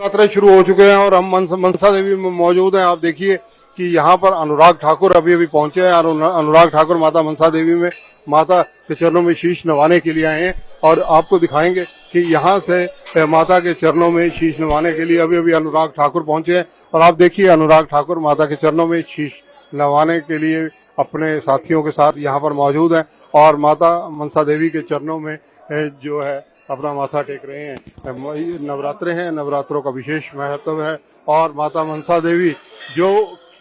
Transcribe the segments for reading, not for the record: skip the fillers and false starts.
यात्रा शुरू हो चुके हैं और हम मनसा देवी में मौजूद हैं। आप देखिए कि यहाँ पर अनुराग ठाकुर अभी अभी पहुंचे हैं और अनुराग ठाकुर माता मनसा देवी में माता के चरणों में शीश नवाने के लिए आए हैं और आपको दिखाएंगे कि यहाँ से माता के चरणों में शीश नवाने के लिए अभी अभी अनुराग ठाकुर पहुंचे हैं। और आप देखिए अनुराग ठाकुर माता के चरणों में शीश नवाने के लिए अपने साथियों के साथ यहाँ पर मौजूद हैं और माता मनसा देवी के चरणों में जो है अपना माथा टेक रहे हैं। नवरात्रे हैं, नवरात्रों का विशेष महत्व है और माता मनसा देवी जो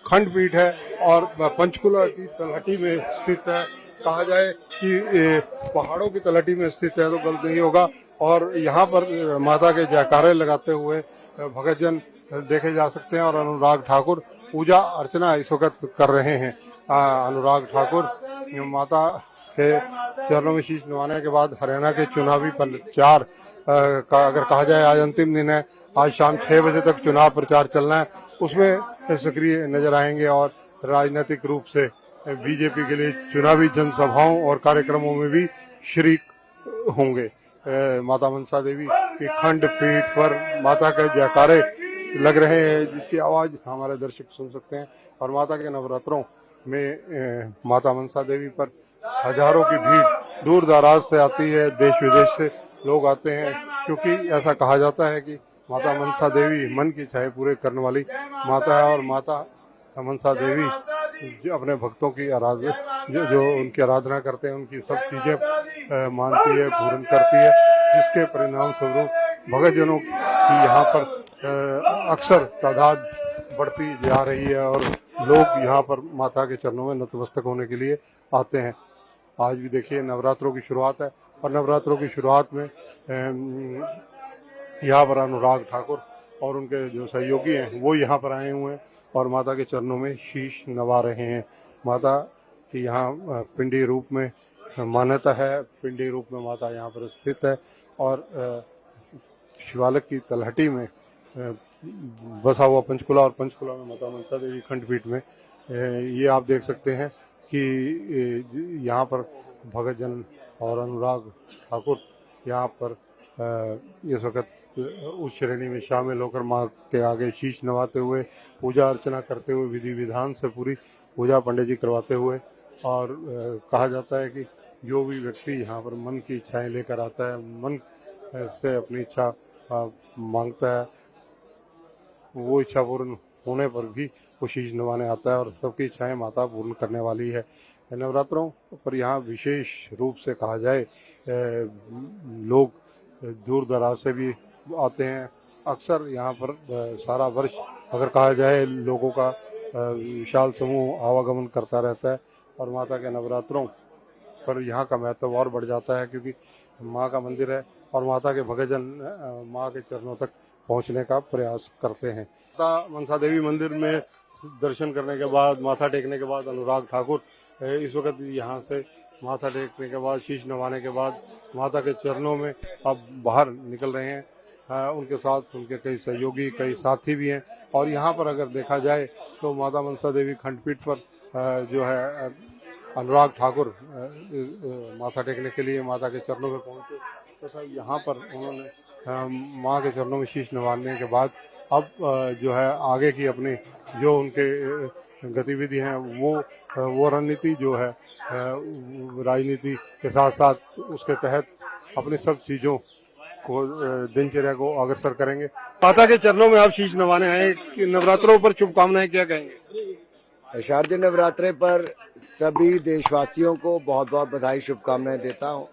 खंडपीठ है और पंचकुला की तलहटी में स्थित है, कहा जाए कि पहाड़ों की तलहटी में स्थित है तो गलत नहीं होगा। और यहाँ पर माता के जयकारे लगाते हुए भक्तजन देखे जा सकते हैं और अनुराग ठाकुर पूजा अर्चना इस वक्त कर रहे हैं। अनुराग ठाकुर माता के चरणों में शीश नवाने के बाद हरियाणा के चुनावी प्रचार का अगर कहा जाए आज अंतिम दिन है, आज शाम 6 बजे तक चुनाव प्रचार चलना है, उसमें सक्रिय नजर आएंगे और राजनीतिक रूप से बीजेपी के लिए चुनावी जनसभाओं और कार्यक्रमों में भी शरीक होंगे। माता मनसा देवी की खंड पीठ पर माता के जयकारे लग रहे हैं जिसकी आवाज हमारे दर्शक सुन सकते हैं। और माता के नवरात्रों में माता मनसा देवी पर हजारों की भीड़ दूर दराज से आती है, देश विदेश से लोग आते हैं क्योंकि ऐसा कहा जाता है कि माता मनसा देवी मन की इच्छाएं पूरे करने वाली माता है और माता मनसा देवी जो अपने भक्तों की जो उनकी आराधना करते हैं उनकी सब चीजें मानती है, पूर्ण करती है, जिसके परिणाम स्वरूप भक्तजनों की यहाँ पर अक्सर तादाद बढ़ती जा रही है और लोग यहाँ पर माता के चरणों में नतमस्तक होने के लिए आते हैं। आज भी देखिए नवरात्रों की शुरुआत है और नवरात्रों की शुरुआत में यहाँ पर अनुराग ठाकुर और उनके जो सहयोगी हैं वो यहाँ पर आए हुए हैं और माता के चरणों में शीश नवा रहे हैं। माता की यहाँ पिंडी रूप में मान्यता है, पिंडी रूप में माता यहाँ पर स्थित है और शिवालय की तलहटी में बसा हुआ पंचकुला और पंचकुला में माता मनसा देवी खंडपीठ में ये आप देख सकते हैं कि यहाँ पर भक्तजन और अनुराग ठाकुर यहाँ पर इस वक्त उस श्रेणी में शामिल होकर माँ के आगे शीश नवाते हुए पूजा अर्चना करते हुए विधि विधान से पूरी पूजा पंडित जी करवाते हुए और कहा जाता है कि जो भी व्यक्ति यहाँ पर मन की इच्छाएं लेकर आता है, मन से अपनी इच्छा मांगता है, वो इच्छा पूर्ण होने पर भी वो शीश नवाने आता है और सबकी इच्छाएं माता पूर्ण करने वाली है। नवरात्रों पर यहाँ विशेष रूप से कहा जाए लोग दूर दराज से भी आते हैं। अक्सर यहाँ पर सारा वर्ष अगर कहा जाए लोगों का विशाल समूह आवागमन करता रहता है और माता के नवरात्रों पर यहाँ का महत्व और बढ़ जाता है क्योंकि माँ का मंदिर है और माता के भक्तजन माँ के चरणों तक पहुँचने का प्रयास करते हैं। माता मनसा देवी मंदिर में दर्शन करने के बाद, माथा टेकने के बाद अनुराग ठाकुर इस वक्त यहाँ से माथा टेकने के बाद, शीश नवाने के बाद माता के चरणों में अब बाहर निकल रहे हैं। उनके साथ उनके कई सहयोगी, कई साथी भी हैं और यहाँ पर अगर देखा जाए तो माता मनसा देवी खंडपीठ पर जो है अनुराग ठाकुर माथा टेकने के लिए माता के चरणों में पहुँचे तथा यहाँ पर उन्होंने माँ के चरणों में शीश नवाने के बाद अब जो है आगे की अपनी जो उनके गतिविधि हैं वो रणनीति जो है राजनीति के साथ साथ उसके तहत अपनी सब चीज़ों को दिनचर्या को अग्रसर करेंगे। माता के चरणों में आप शीश नवाने आए, नवरात्रों पर शुभकामनाएं क्या कहेंगे? शारदीय नवरात्रे पर सभी देशवासियों को बहुत बहुत बधाई, शुभकामनाएं देता हूं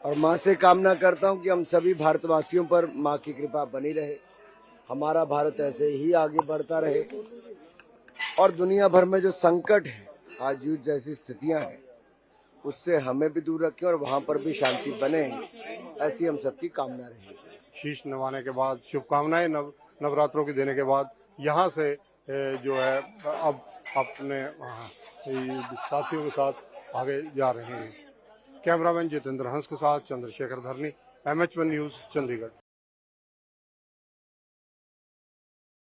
और माँ से कामना करता हूं कि हम सभी भारतवासियों पर माँ की कृपा बनी रहे, हमारा भारत ऐसे ही आगे बढ़ता रहे और दुनिया भर में जो संकट है, आज युद्ध जैसी स्थितियां हैं, उससे हमें भी दूर रखें और वहां पर भी शांति बने, ऐसी हम सबकी कामना रहेगी। शीश नवाने के बाद शुभकामनाएं नवरात्रों की देने के बाद यहाँ से जो है अब अपने साथियों के साथ आगे जा रहे हैं। कैमरामैन जितेंद्र हंस के साथ चंद्रशेखर धरनी, MH1 न्यूज, चंडीगढ़।